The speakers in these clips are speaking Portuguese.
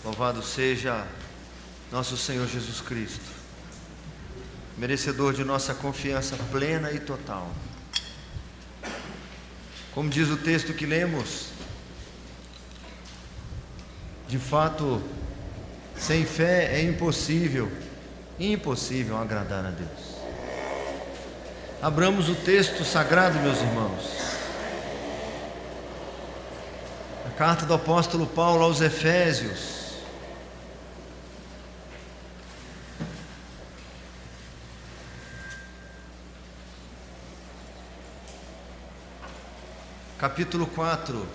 Louvado seja nosso Senhor Jesus Cristo, merecedor de nossa confiança plena e total. Como diz o texto que lemos, de fato, sem fé é impossível agradar a Deus. Abramos o texto sagrado, meus irmãos. A carta do apóstolo Paulo aos Efésios. Capítulo 4,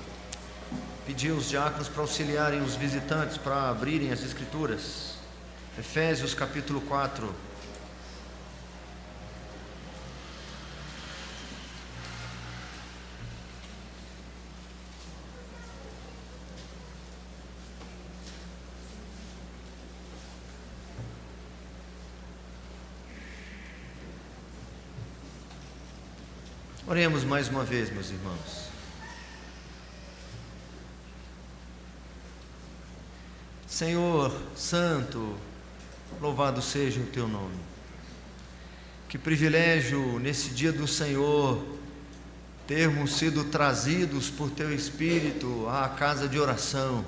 pedi aos diáconos para auxiliarem os visitantes, para abrirem as escrituras. Efésios capítulo 4. Oremos mais uma vez, meus irmãos. Senhor Santo, louvado seja o Teu nome. Que privilégio nesse dia do Senhor termos sido trazidos por Teu Espírito à casa de oração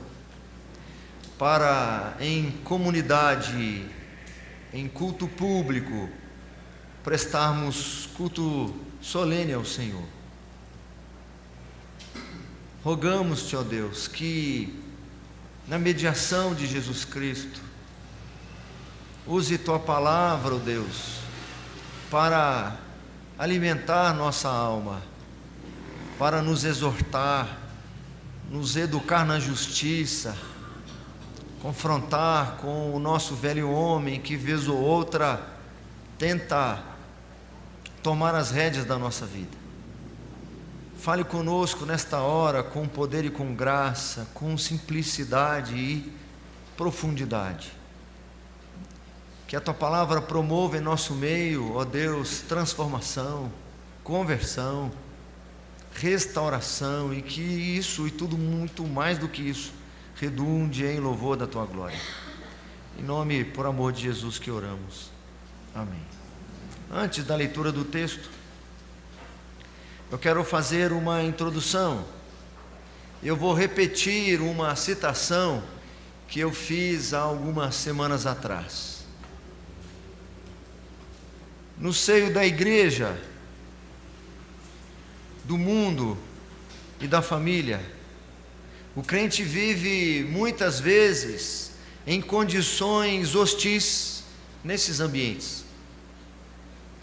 para, em comunidade, em culto público, prestarmos culto solene ao Senhor. Rogamos-te, ó Deus, que na mediação de Jesus Cristo, use Tua palavra, ó Deus, para alimentar nossa alma, para nos exortar, nos educar na justiça, confrontar com o nosso velho homem que vez ou outra tenta tomar as rédeas da nossa vida. Fale conosco nesta hora com poder e com graça, com simplicidade e profundidade. Que a Tua palavra promova em nosso meio, ó Deus, transformação, conversão, restauração, e que isso e tudo muito mais do que isso redunde em louvor da Tua glória. Em nome, por amor de Jesus, que oramos. Amém. Antes da leitura do texto, eu quero fazer uma introdução. Eu vou repetir uma citação que eu fiz há algumas semanas atrás. No seio da igreja, do mundo e da família, o crente vive muitas vezes em condições hostis nesses ambientes.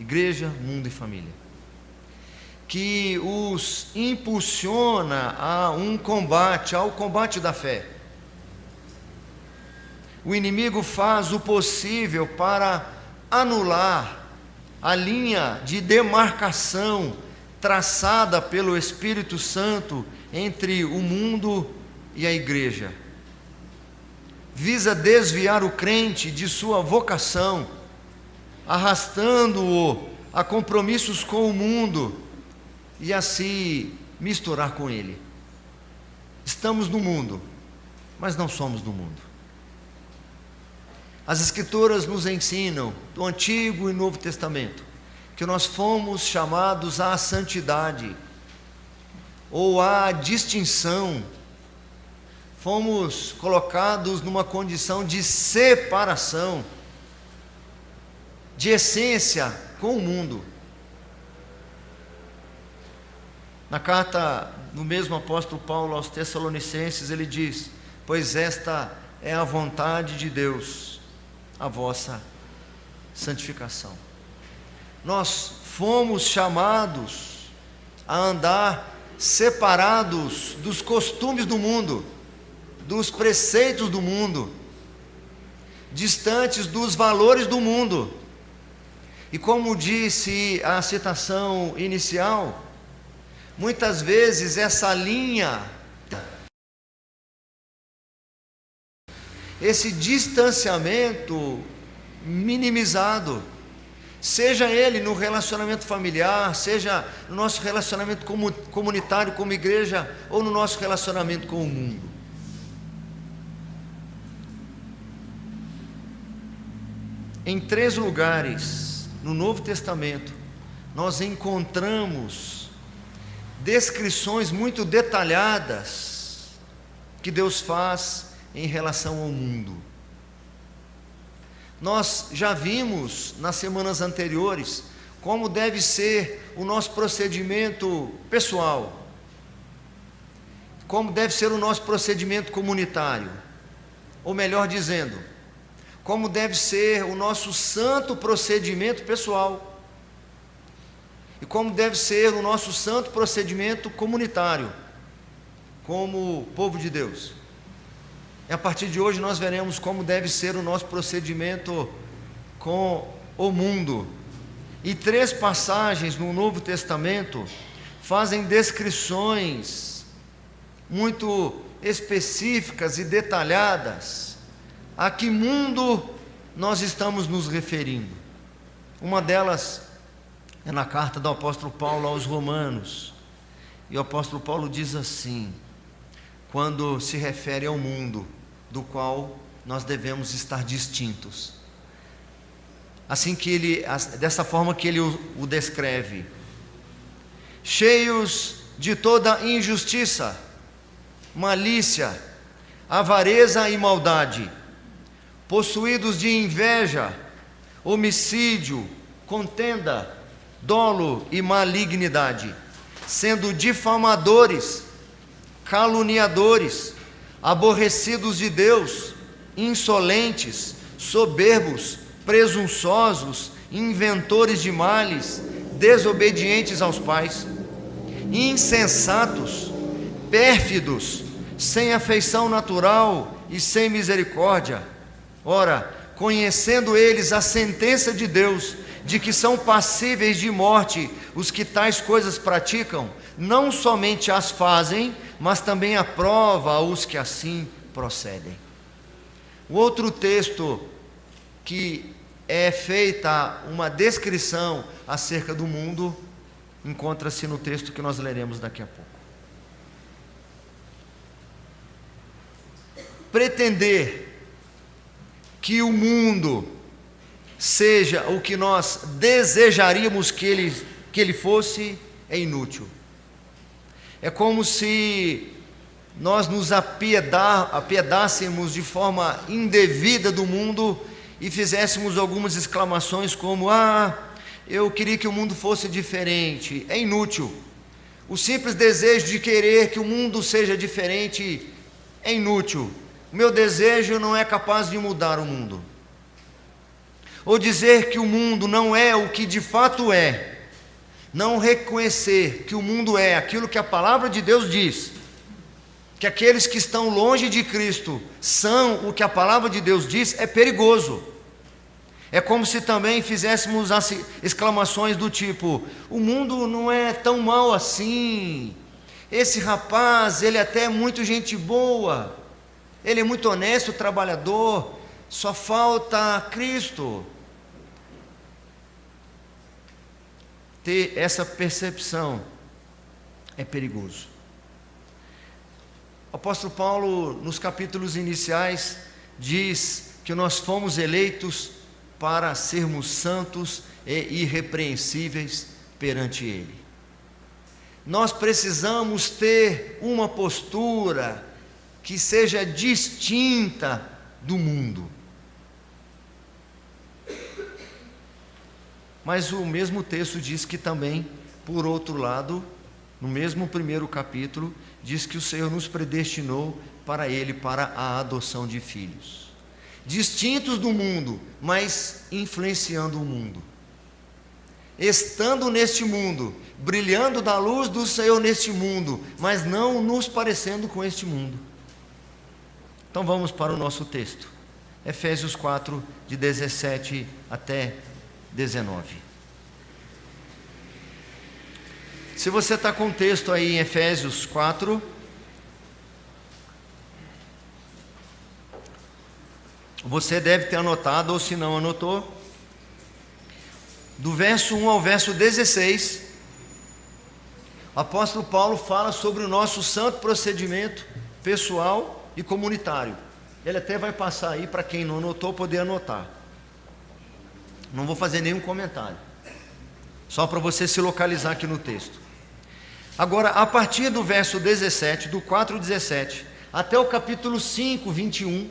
Igreja, mundo e família, que os impulsiona a um combate, ao combate da fé. O inimigo faz o possível para anular a linha de demarcação traçada pelo Espírito Santo entre o mundo e a igreja. Visa desviar o crente de sua vocação, arrastando-o a compromissos com o mundo e assim misturar com ele. Estamos no mundo, mas não somos do mundo. As Escrituras nos ensinam, do Antigo e Novo Testamento, que nós fomos chamados à santidade, ou à distinção, fomos colocados numa condição de separação, de essência com o mundo. Na carta do mesmo apóstolo Paulo aos Tessalonicenses, ele diz: pois esta é a vontade de Deus, a vossa santificação. Nós fomos chamados a andar separados dos costumes do mundo, dos preceitos do mundo, distantes dos valores do mundo. E como disse a citação inicial, muitas vezes essa linha, esse distanciamento minimizado, seja ele no relacionamento familiar, seja no nosso relacionamento comunitário como igreja, ou no nosso relacionamento com o mundo. Em 3 lugares no Novo Testamento, nós encontramos descrições muito detalhadas que Deus faz em relação ao mundo. Nós já vimos nas semanas anteriores como deve ser o nosso procedimento pessoal, como deve ser o nosso procedimento comunitário, ou melhor dizendo, como deve ser o nosso santo procedimento pessoal, e como deve ser o nosso santo procedimento comunitário, como povo de Deus. E a partir de hoje nós veremos como deve ser o nosso procedimento com o mundo. E 3 passagens no Novo Testamento fazem descrições muito específicas e detalhadas a que mundo nós estamos nos referindo. Uma delas é na carta do apóstolo Paulo aos Romanos. E o apóstolo Paulo diz assim, quando se refere ao mundo do qual nós devemos estar distintos. Dessa forma que ele o descreve: cheios de toda injustiça, malícia, avareza e maldade, possuídos de inveja, homicídio, contenda, dolo e malignidade, sendo difamadores, caluniadores, aborrecidos de Deus, insolentes, soberbos, presunçosos, inventores de males, desobedientes aos pais, insensatos, pérfidos, sem afeição natural e sem misericórdia. Ora, conhecendo eles a sentença de Deus, de que são passíveis de morte os que tais coisas praticam, não somente as fazem, mas também aprova os que assim procedem. O outro texto que é feita uma descrição acerca do mundo, encontra-se no texto que nós leremos daqui a pouco. Pretender que o mundo seja o que nós desejaríamos que ele fosse é inútil. É como se nós nos apiedássemos de forma indevida do mundo e fizéssemos algumas exclamações como: eu queria que o mundo fosse diferente. É inútil. O simples desejo de querer que o mundo seja diferente é inútil. O meu desejo não é capaz de mudar o mundo. Ou dizer que o mundo não é o que de fato é, não reconhecer que o mundo é aquilo que a palavra de Deus diz, que aqueles que estão longe de Cristo são o que a palavra de Deus diz, é perigoso. É como se também fizéssemos exclamações do tipo: o mundo não é tão mal assim, esse rapaz, ele até é muito gente boa, ele é muito honesto, trabalhador, só falta Cristo. Ter essa percepção é perigoso. O apóstolo Paulo, nos capítulos iniciais, diz que nós fomos eleitos para sermos santos e irrepreensíveis perante Ele. Nós precisamos ter uma postura que seja distinta do mundo. Mas o mesmo texto diz que também, por outro lado, no mesmo primeiro capítulo, diz que o Senhor nos predestinou para Ele, para a adoção de filhos. Distintos do mundo, mas influenciando o mundo. Estando neste mundo, brilhando da luz do Senhor neste mundo, mas não nos parecendo com este mundo. Então vamos para o nosso texto. Efésios 4, de 17 até 19. Se você está com o texto aí em Efésios 4, você deve ter anotado, ou se não anotou, do verso 1 ao verso 16, o apóstolo Paulo fala sobre o nosso santo procedimento pessoal e comunitário. Ele até vai passar aí para quem não anotou poder anotar. Não vou fazer nenhum comentário, só para você se localizar aqui no texto. Agora, a partir do verso 17, do 4:17, até o capítulo 5, 21,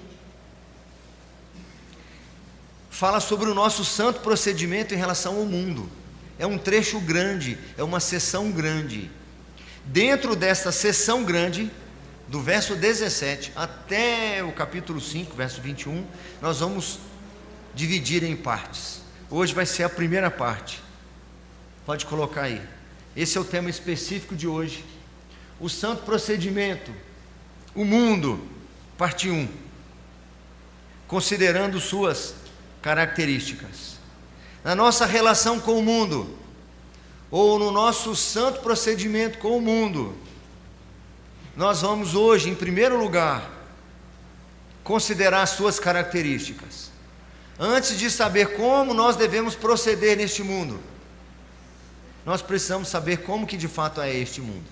fala sobre o nosso santo procedimento em relação ao mundo. É um trecho grande, é uma seção grande. Dentro dessa seção grande, do verso 17 até o capítulo 5, verso 21, nós vamos dividir em partes. Hoje vai ser a primeira parte. Pode colocar aí. Esse é o tema específico de hoje. O santo procedimento, o mundo, parte 1. Considerando suas características. Na nossa relação com o mundo, ou no nosso santo procedimento com o mundo, nós vamos hoje, em primeiro lugar, considerar suas características. Antes de saber como nós devemos proceder neste mundo, nós precisamos saber como que de fato é este mundo.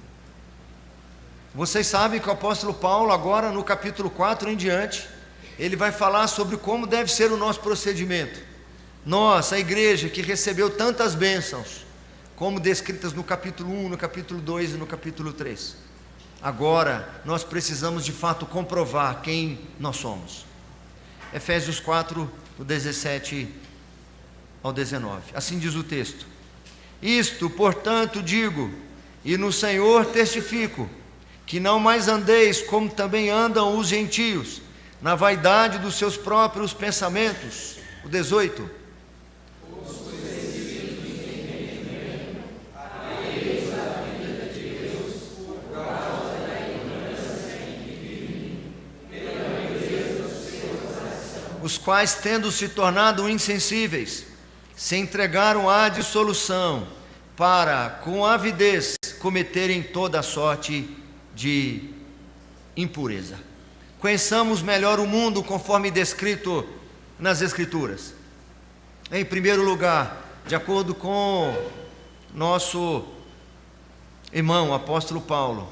Vocês sabem que o apóstolo Paulo, agora no capítulo 4 em diante, ele vai falar sobre como deve ser o nosso procedimento. Nós, a igreja que recebeu tantas bênçãos, como descritas no capítulo 1, no capítulo 2 e no capítulo 3. Agora, nós precisamos de fato comprovar quem nós somos. Efésios 4, do 17 ao 19. Assim diz o texto: Isto, portanto, digo, e no Senhor testifico, que não mais andeis como também andam os gentios, na vaidade dos seus próprios pensamentos. O 18. Os quais, tendo se tornado insensíveis, se entregaram à dissolução, para, com avidez, cometerem toda a sorte de impureza. Conheçamos melhor o mundo conforme descrito nas Escrituras. Em primeiro lugar, de acordo com nosso irmão, o apóstolo Paulo,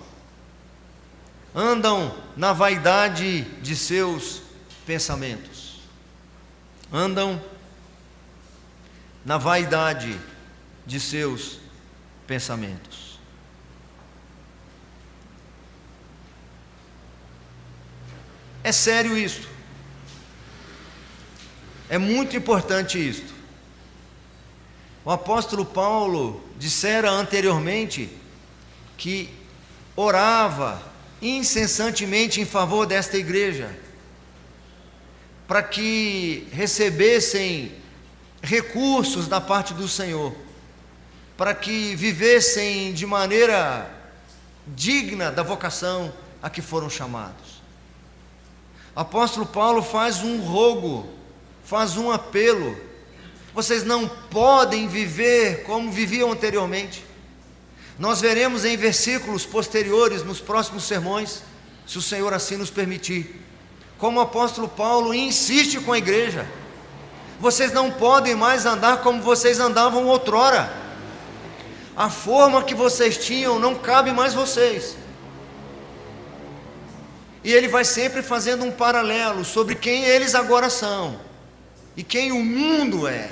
andam na vaidade de seus pensamentos. Andam na vaidade de seus pensamentos. É sério isto. É muito importante isto. O apóstolo Paulo dissera anteriormente que orava incessantemente em favor desta igreja, para que recebessem recursos da parte do Senhor, para que vivessem de maneira digna da vocação a que foram chamados. O apóstolo Paulo faz um rogo, faz um apelo: vocês não podem viver como viviam anteriormente. Nós veremos em versículos posteriores, nos próximos sermões, se o Senhor assim nos permitir, como o apóstolo Paulo insiste com a igreja: vocês não podem mais andar como vocês andavam outrora. A forma que vocês tinham não cabe mais vocês. E ele vai sempre fazendo um paralelo sobre quem eles agora são e quem o mundo é.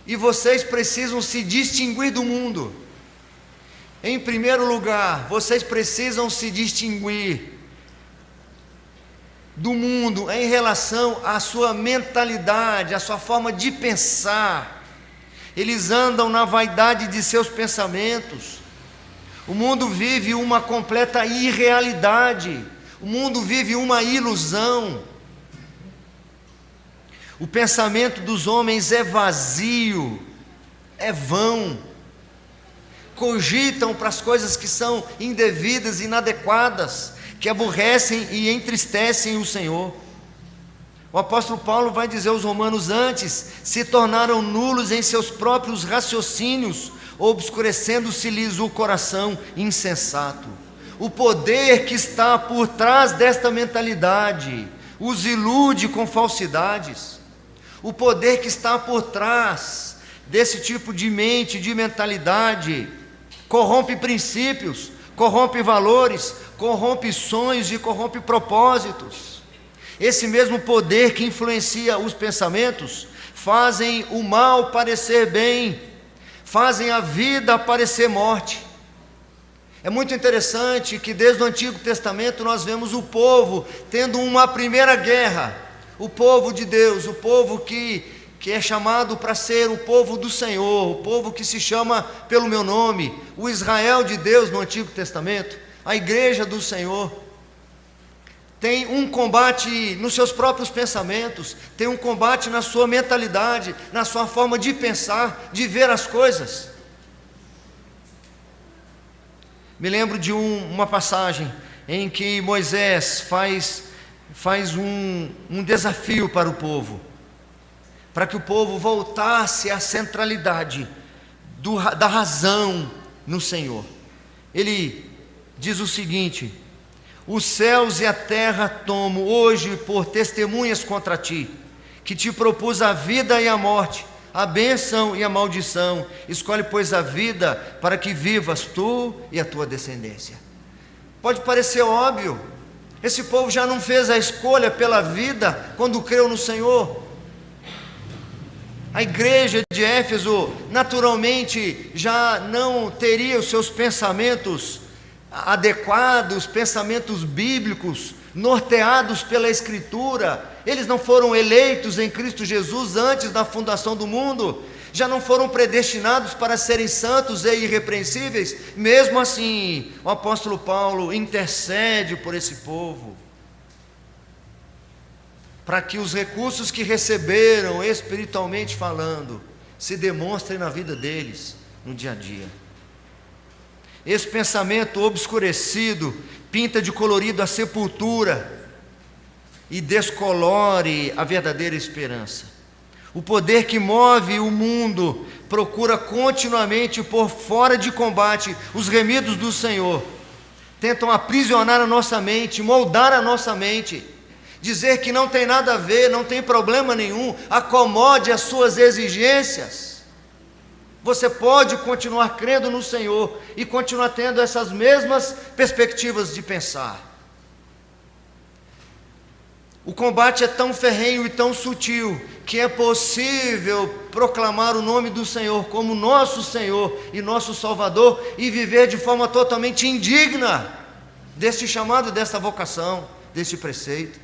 E vocês precisam se distinguir do mundo. Em primeiro lugar, vocês precisam se distinguir do mundo em relação à sua mentalidade, à sua forma de pensar. Eles andam na vaidade de seus pensamentos. O mundo vive uma completa irrealidade. O mundo vive uma ilusão. O pensamento dos homens é vazio, é vão. Cogitam para as coisas que são indevidas, inadequadas, que aborrecem e entristecem o Senhor. O apóstolo Paulo vai dizer aos romanos: antes se tornaram nulos em seus próprios raciocínios, obscurecendo-se-lhes o coração insensato. O poder que está por trás desta mentalidade os ilude com falsidades. O poder que está por trás desse tipo de mente, de mentalidade, corrompe princípios, corrompe valores, corrompe sonhos e corrompe propósitos. Esse mesmo poder que influencia os pensamentos fazem o mal parecer bem, fazem a vida parecer morte. É muito interessante que desde o Antigo Testamento nós vemos o povo tendo uma primeira guerra, o povo de Deus, o povo que é chamado para ser o povo do Senhor, o povo que se chama pelo meu nome, o Israel de Deus no Antigo Testamento, a igreja do Senhor. Tem um combate nos seus próprios pensamentos, tem um combate na sua mentalidade, na sua forma de pensar, de ver as coisas. Me lembro de uma passagem em que Moisés faz um desafio para o povo, para que o povo voltasse à centralidade da razão no Senhor. Ele diz o seguinte: os céus e a terra tomo hoje por testemunhas contra ti, que te propus a vida e a morte, a bênção e a maldição. Escolhe, pois, a vida para que vivas tu e a tua descendência. Pode parecer óbvio, esse povo já não fez a escolha pela vida quando creu no Senhor. A igreja de Éfeso naturalmente já não teria os seus pensamentos adequados, pensamentos bíblicos, norteados pela Escritura. Eles não foram eleitos em Cristo Jesus antes da fundação do mundo, já não foram predestinados para serem santos e irrepreensíveis. Mesmo assim, o apóstolo Paulo intercede por esse povo, para que os recursos que receberam, espiritualmente falando, se demonstrem na vida deles, no dia a dia. Esse pensamento obscurecido pinta de colorido a sepultura e descolore a verdadeira esperança. O poder que move o mundo procura continuamente pôr fora de combate os remidos do Senhor. Tentam aprisionar a nossa mente, moldar a nossa mente, dizer que não tem nada a ver, não tem problema nenhum, acomode as suas exigências. Você pode continuar crendo no Senhor e continuar tendo essas mesmas perspectivas de pensar. O combate é tão ferrenho e tão sutil que é possível proclamar o nome do Senhor como nosso Senhor e nosso Salvador e viver de forma totalmente indigna deste chamado, desta vocação, deste preceito.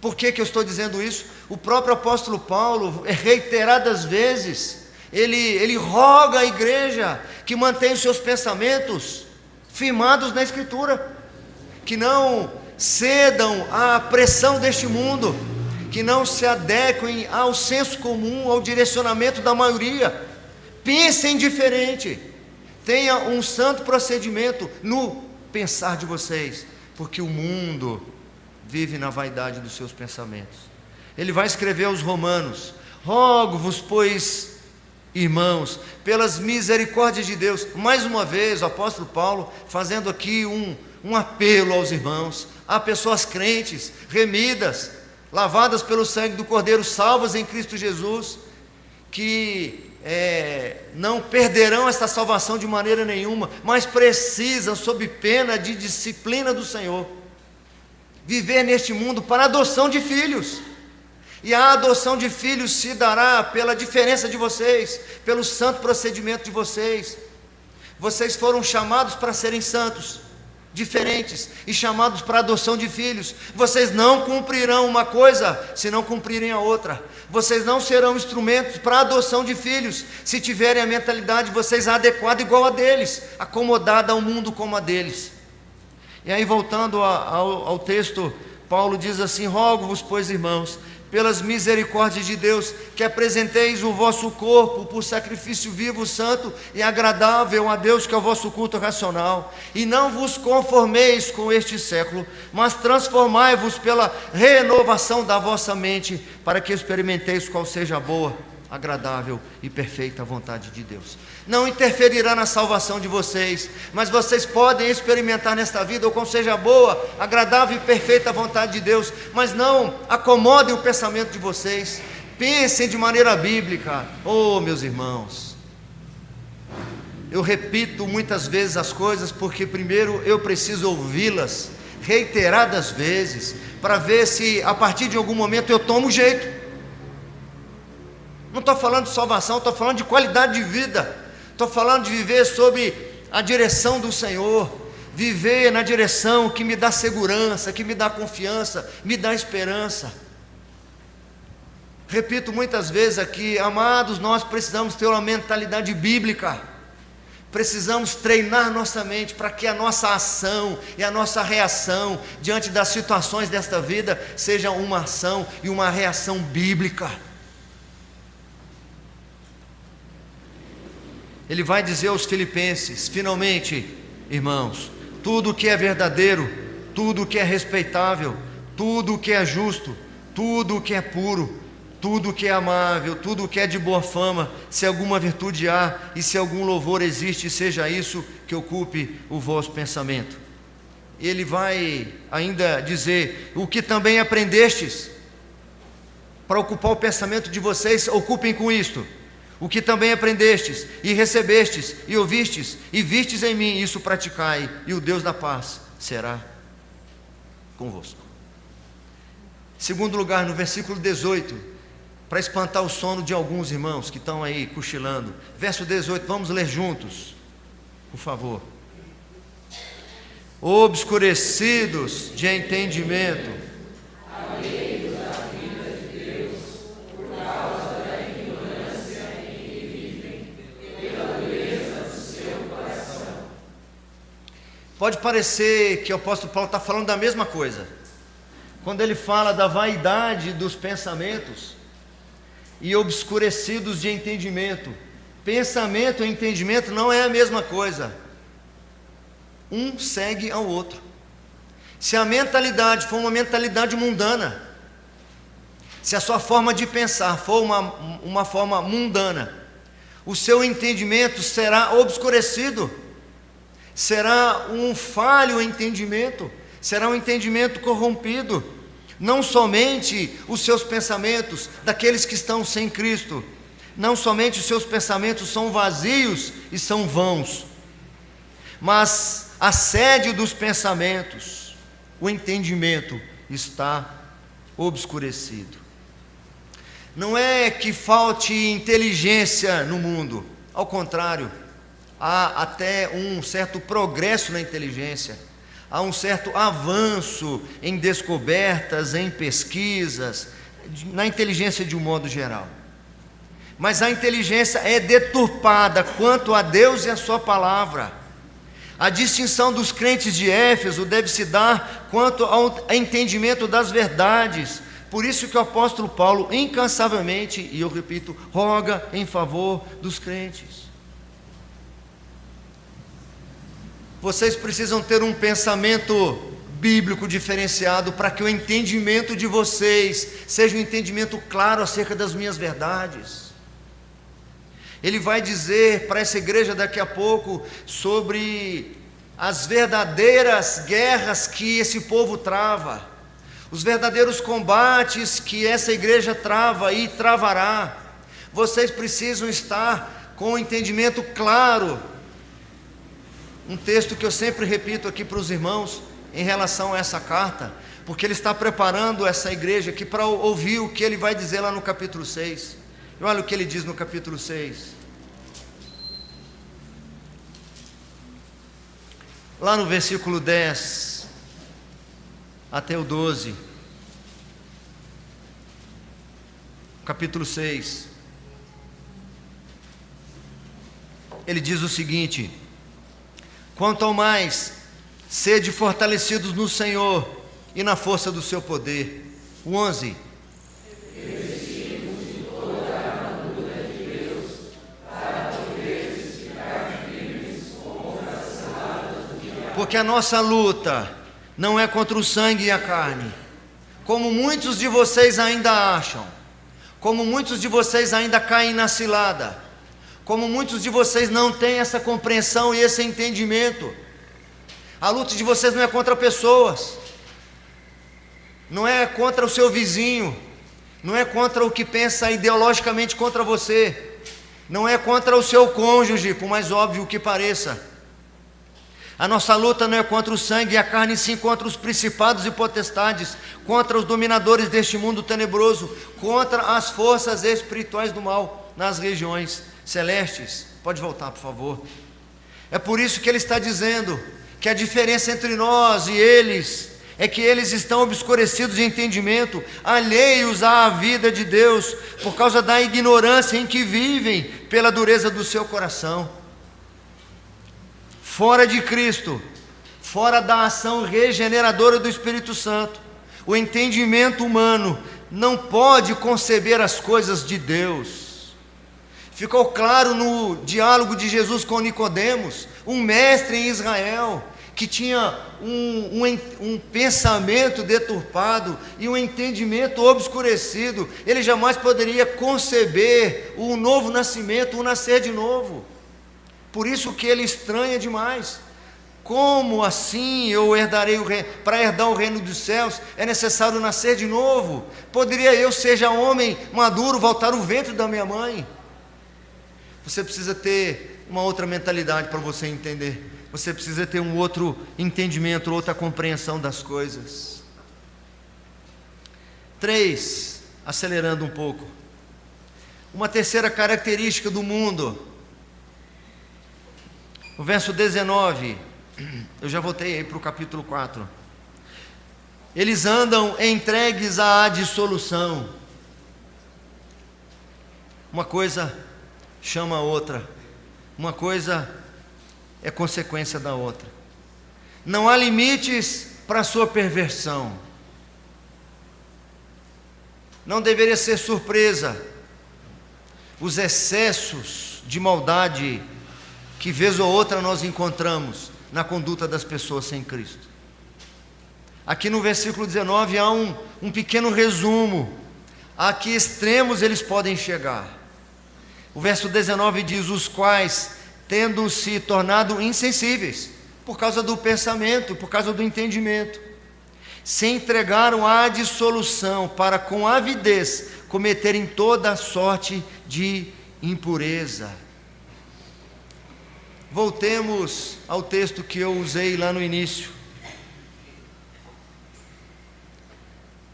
Por que eu estou dizendo isso? O próprio apóstolo Paulo, reiteradas vezes, ele roga à igreja que mantenha os seus pensamentos firmados na Escritura, que não cedam à pressão deste mundo, que não se adequem ao senso comum, ao direcionamento da maioria. Pensem diferente, tenha um santo procedimento no pensar de vocês, porque o mundo vive na vaidade dos seus pensamentos. Ele vai escrever aos Romanos: rogo-vos, pois, irmãos, pelas misericórdias de Deus. Mais uma vez o apóstolo Paulo fazendo aqui um apelo aos irmãos, a pessoas crentes, remidas, lavadas pelo sangue do Cordeiro, salvas em Cristo Jesus, que não perderão esta salvação de maneira nenhuma, mas precisam, sob pena de disciplina do Senhor, viver neste mundo para adoção de filhos. E a adoção de filhos se dará pela diferença de vocês, pelo santo procedimento de vocês. Vocês foram chamados para serem santos, diferentes, e chamados para a adoção de filhos. Vocês não cumprirão uma coisa se não cumprirem a outra. Vocês não serão instrumentos para a adoção de filhos se tiverem a mentalidade de vocês adequada igual a deles, acomodada ao mundo como a deles. E aí, voltando ao texto, Paulo diz assim: rogo-vos, pois, irmãos, pelas misericórdias de Deus, que apresenteis o vosso corpo por sacrifício vivo, santo e agradável a Deus, que é o vosso culto racional. E não vos conformeis com este século, mas transformai-vos pela renovação da vossa mente, para que experimenteis qual seja a boa, agradável e perfeita vontade de Deus. Não interferirá na salvação de vocês, mas vocês podem experimentar nesta vida o qual seja boa, agradável e perfeita vontade de Deus. Mas não acomodem o pensamento de vocês, pensem de maneira bíblica. Oh, meus irmãos, eu repito muitas vezes as coisas porque primeiro eu preciso ouvi-las reiteradas vezes, para ver se a partir de algum momento eu tomo jeito. Não estou falando de salvação, estou falando de qualidade de vida. Estou falando de viver sob a direção do Senhor, viver na direção que me dá segurança, que me dá confiança, me dá esperança. Repito muitas vezes aqui, amados, nós precisamos ter uma mentalidade bíblica. Precisamos treinar nossa mente para que a nossa ação e a nossa reação diante das situações desta vida seja uma ação e uma reação bíblica. Ele vai dizer aos filipenses, finalmente, irmãos, tudo o que é verdadeiro, tudo o que é respeitável, tudo o que é justo, tudo o que é puro, tudo o que é amável, tudo o que é de boa fama, se alguma virtude há e se algum louvor existe, seja isso que ocupe o vosso pensamento. Ele vai ainda dizer, o que também aprendestes, para ocupar o pensamento de vocês, ocupem com isto. O que também aprendestes, e recebestes, e ouvistes, e vistes em mim, isso praticai, e o Deus da paz será convosco. Segundo lugar, no versículo 18, para espantar o sono de alguns irmãos que estão aí cochilando. Verso 18, vamos ler juntos, por favor. Obscurecidos de entendimento, pode parecer que o apóstolo Paulo está falando da mesma coisa, quando ele fala da vaidade dos pensamentos e obscurecidos de entendimento. Pensamento e entendimento não é a mesma coisa, um segue ao outro. Se a mentalidade for uma mentalidade mundana, se a sua forma de pensar for uma forma mundana, o seu entendimento será obscurecido, será um falho entendimento, será um entendimento corrompido. Não somente os seus pensamentos daqueles que estão sem Cristo, não somente os seus pensamentos são vazios e são vãos, mas a sede dos pensamentos, o entendimento está obscurecido. Não é que falte inteligência no mundo, ao contrário, há até um certo progresso na inteligência, há um certo avanço em descobertas, em pesquisas, na inteligência de um modo geral. Mas a inteligência é deturpada quanto a Deus e a sua palavra. A distinção dos crentes de Éfeso deve se dar quanto ao entendimento das verdades. Por isso que o apóstolo Paulo incansavelmente, e eu repito, roga em favor dos crentes. Vocês precisam ter um pensamento bíblico diferenciado para que o entendimento de vocês seja um entendimento claro acerca das minhas verdades. Ele vai dizer para essa igreja daqui a pouco sobre as verdadeiras guerras que esse povo trava, os verdadeiros combates que essa igreja trava e travará. Vocês precisam estar com o entendimento claro. Um texto que eu sempre repito aqui para os irmãos em relação a essa carta, porque ele está preparando essa igreja aqui para ouvir o que ele vai dizer lá no capítulo 6. E olha o que ele diz no capítulo 6. Lá no versículo 10 até o 12. Capítulo 6. Ele diz o seguinte: quanto ao mais, sede fortalecidos no Senhor e na força do seu poder. O 11. Porque a nossa luta não é contra o sangue e a carne, como muitos de vocês ainda acham, como muitos de vocês ainda caem na cilada, como muitos de vocês não têm essa compreensão e esse entendimento. A luta de vocês não é contra pessoas, não é contra o seu vizinho, não é contra o que pensa ideologicamente contra você, não é contra o seu cônjuge, por mais óbvio que pareça. A nossa luta não é contra o sangue e a carne, sim contra os principados e potestades, contra os dominadores deste mundo tenebroso, contra as forças espirituais do mal nas regiões celestes. Pode voltar, por favor. É por isso que ele está dizendo que a diferença entre nós e eles é que eles estão obscurecidos de entendimento, alheios à vida de Deus, por causa da ignorância em que vivem, pela dureza do seu coração. Fora de Cristo, fora da ação regeneradora do Espírito Santo, o entendimento humano não pode conceber as coisas de Deus. Ficou claro no diálogo de Jesus com Nicodemos, um mestre em Israel, que tinha um pensamento deturpado e um entendimento obscurecido. Ele jamais poderia conceber o novo nascimento, o nascer de novo. Por isso que ele estranha demais. Como assim eu herdarei o reino? Para herdar o reino dos céus é necessário nascer de novo. Poderia eu, seja homem maduro, voltar ao ventre da minha mãe? Você precisa ter uma outra mentalidade para você entender. Você precisa ter um outro entendimento, outra compreensão das coisas. 3, acelerando um pouco. Uma terceira característica do mundo. O verso 19, eu já voltei aí para o capítulo 4. Eles andam entregues à dissolução. Uma coisa chama a outra. Uma coisa é consequência da outra. Não há limites para a sua perversão. Não deveria ser surpresa os excessos de maldade que vez ou outra nós encontramos na conduta das pessoas sem Cristo. Aqui no versículo 19 há um pequeno resumo a que extremos eles podem chegar. O verso 19 diz: os quais, tendo se tornado insensíveis, por causa do pensamento, por causa do entendimento, se entregaram à dissolução, para com avidez cometerem toda sorte de impureza. Voltemos ao texto que eu usei lá no início.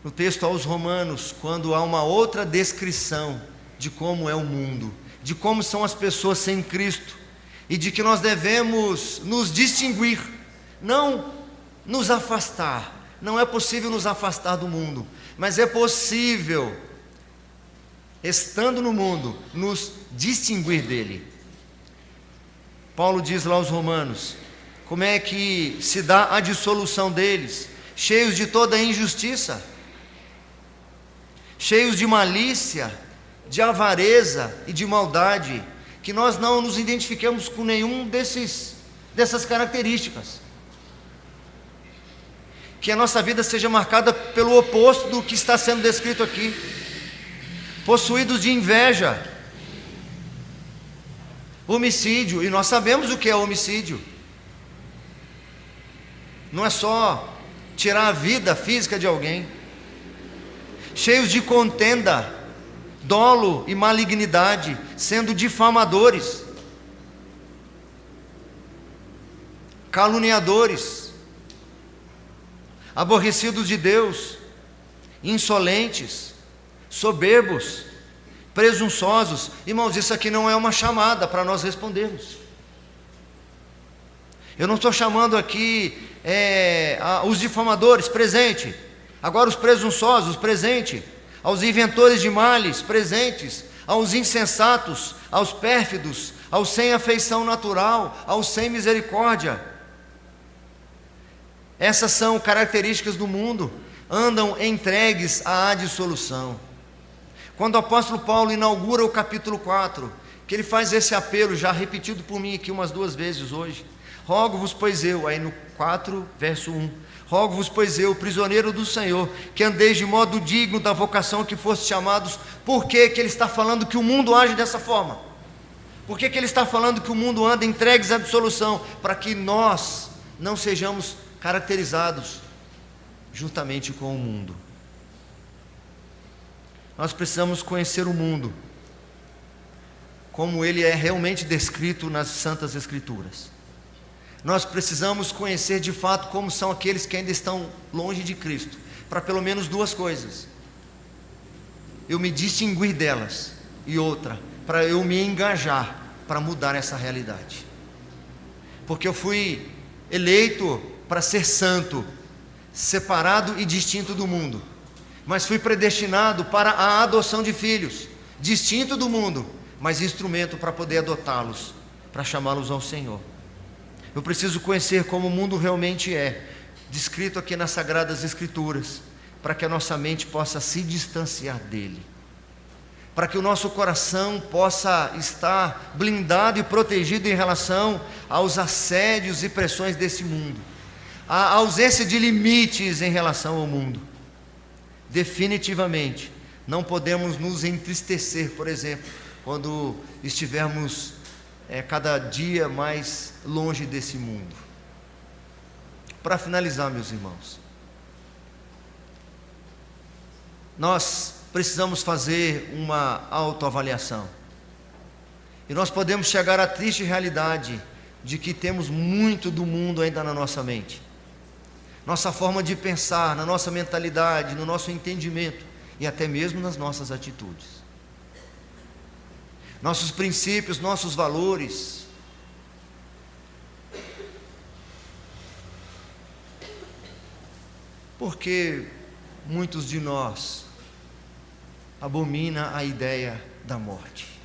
No texto aos Romanos, quando há uma outra descrição de como é o mundo, de como são as pessoas sem Cristo, e de que nós devemos nos distinguir, não nos afastar. Não é possível nos afastar do mundo, mas é possível, estando no mundo, nos distinguir dele. Paulo diz lá aos Romanos, como é que se dá a dissolução deles, cheios de toda injustiça, cheios de malícia, de avareza e de maldade, que nós não nos identifiquemos com nenhum dessas características. Que a nossa vida seja marcada pelo oposto do que está sendo descrito aqui. Possuídos de inveja, homicídio, e nós sabemos o que é homicídio. Não é só tirar a vida física de alguém. Cheios de contenda, dolo e malignidade, sendo difamadores, caluniadores, aborrecidos de Deus, insolentes, soberbos, presunçosos. Irmãos, isso aqui não é uma chamada para nós respondermos. Eu não estou chamando aqui os difamadores, presente. Agora os presunçosos, presente. Aos inventores de males, presentes. Aos insensatos, aos pérfidos, aos sem afeição natural, aos sem misericórdia. Essas são características do mundo. Andam entregues à dissolução. Quando o apóstolo Paulo inaugura o capítulo 4, que ele faz esse apelo, já repetido por mim aqui umas 2 vezes hoje: rogo-vos, pois eu, aí no 4, verso 1, rogo-vos, pois eu, prisioneiro do Senhor, que andeis de modo digno da vocação que foste chamados. Por que ele está falando que o mundo age dessa forma? Por que ele está falando que o mundo anda entregues à dissolução? Para que nós não sejamos caracterizados juntamente com o mundo. Nós precisamos conhecer o mundo como ele é realmente descrito nas Santas Escrituras. Nós precisamos conhecer de fato como são aqueles que ainda estão longe de Cristo, para pelo menos duas coisas: eu me distinguir delas, e outra, para eu me engajar para mudar essa realidade. Porque eu fui eleito para ser santo, separado e distinto do mundo, mas fui predestinado para a adoção de filhos, distinto do mundo, mas instrumento para poder adotá-los, para chamá-los ao Senhor. Eu preciso conhecer como o mundo realmente é, descrito aqui nas Sagradas Escrituras, para que a nossa mente possa se distanciar dele, para que o nosso coração possa estar blindado e protegido em relação aos assédios e pressões desse mundo, a ausência de limites em relação ao mundo. Definitivamente, não podemos nos entristecer, por exemplo, quando estivermos cada dia mais longe desse mundo. Para finalizar, meus irmãos, nós precisamos fazer uma autoavaliação, e nós podemos chegar à triste realidade de que temos muito do mundo ainda na nossa mente, nossa forma de pensar, na nossa mentalidade, no nosso entendimento e até mesmo nas nossas atitudes. Nossos princípios, nossos valores. Porque muitos de nós abominam a ideia da morte?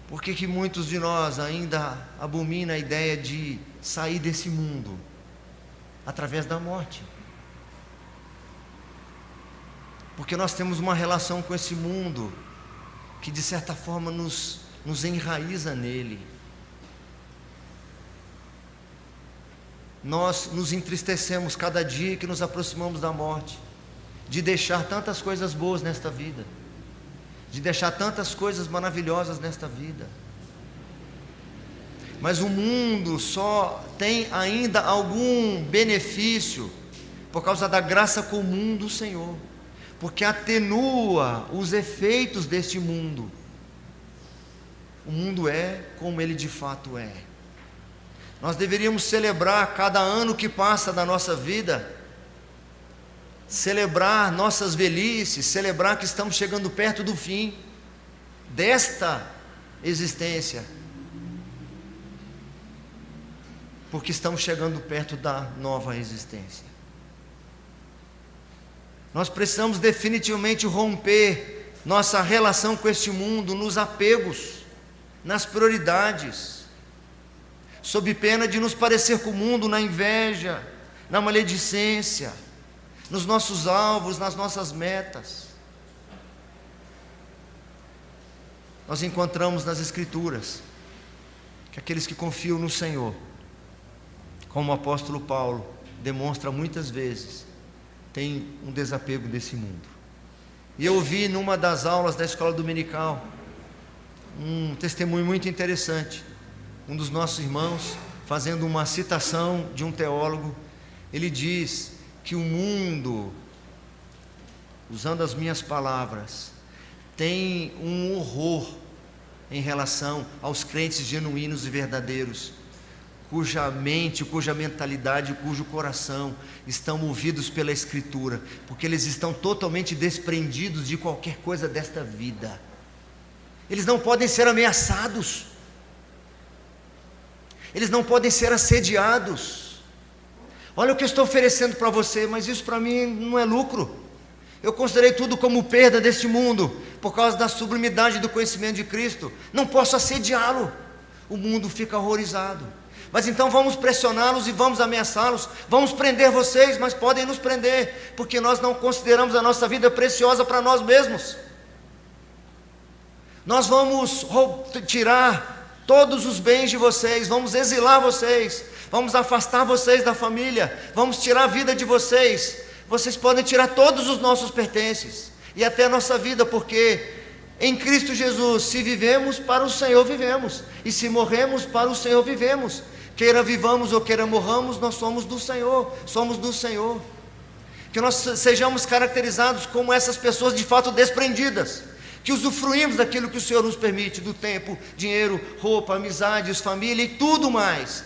Por que muitos de nós ainda abominam a ideia de sair desse mundo através da morte? Porque nós temos uma relação com esse mundo que de certa forma nos enraiza nele. Nós nos entristecemos cada dia que nos aproximamos da morte, de deixar tantas coisas boas nesta vida, de deixar tantas coisas maravilhosas nesta vida. Mas o mundo só tem ainda algum benefício por causa da graça comum do Senhor, porque atenua os efeitos deste mundo. O mundo é como ele de fato é. Nós deveríamos celebrar cada ano que passa da nossa vida, celebrar nossas velhices, celebrar que estamos chegando perto do fim desta existência, porque estamos chegando perto da nova existência. Nós precisamos definitivamente romper nossa relação com este mundo nos apegos, nas prioridades, sob pena de nos parecer com o mundo na inveja, na maledicência, nos nossos alvos, nas nossas metas. Nós encontramos nas Escrituras que aqueles que confiam no Senhor, como o apóstolo Paulo demonstra muitas vezes, tem um desapego desse mundo. E eu ouvi numa das aulas da escola dominical um testemunho muito interessante. Um dos nossos irmãos, fazendo uma citação de um teólogo, ele diz que o mundo, usando as minhas palavras, tem um horror em relação aos crentes genuínos e verdadeiros, cuja mente, cuja mentalidade, cujo coração estão movidos pela Escritura, porque eles estão totalmente desprendidos de qualquer coisa desta vida. Eles não podem ser ameaçados, eles não podem ser assediados. Olha o que eu estou oferecendo para você, mas isso para mim não é lucro. Eu considerei tudo como perda deste mundo, por causa da sublimidade do conhecimento de Cristo. Não posso assediá-lo. O mundo fica horrorizado. Mas então vamos pressioná-los e vamos ameaçá-los, vamos prender vocês, mas podem nos prender, porque nós não consideramos a nossa vida preciosa para nós mesmos. Nós vamos tirar todos os bens de vocês, vamos exilar vocês, vamos afastar vocês da família, vamos tirar a vida de vocês. Vocês podem tirar todos os nossos pertences, e até a nossa vida, porque em Cristo Jesus, se vivemos, para o Senhor vivemos, e se morremos, para o Senhor vivemos. Queira vivamos ou queira morramos, nós somos do Senhor, somos do Senhor. Que nós sejamos caracterizados como essas pessoas de fato desprendidas, que usufruímos daquilo que o Senhor nos permite, do tempo, dinheiro, roupa, amizades, família e tudo mais,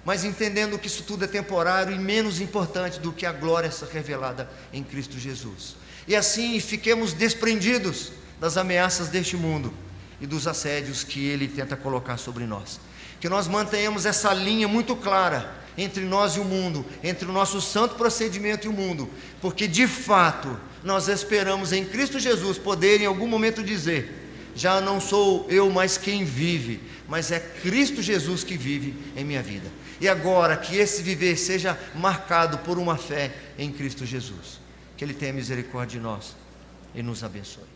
mas entendendo que isso tudo é temporário e menos importante do que a glória ser revelada em Cristo Jesus. E assim fiquemos desprendidos das ameaças deste mundo e dos assédios que ele tenta colocar sobre nós. Que nós mantenhamos essa linha muito clara entre nós e o mundo, entre o nosso santo procedimento e o mundo, porque de fato nós esperamos em Cristo Jesus poder em algum momento dizer: já não sou eu mais quem vive, mas é Cristo Jesus que vive em minha vida. E agora que esse viver seja marcado por uma fé em Cristo Jesus. Que Ele tenha misericórdia de nós e nos abençoe.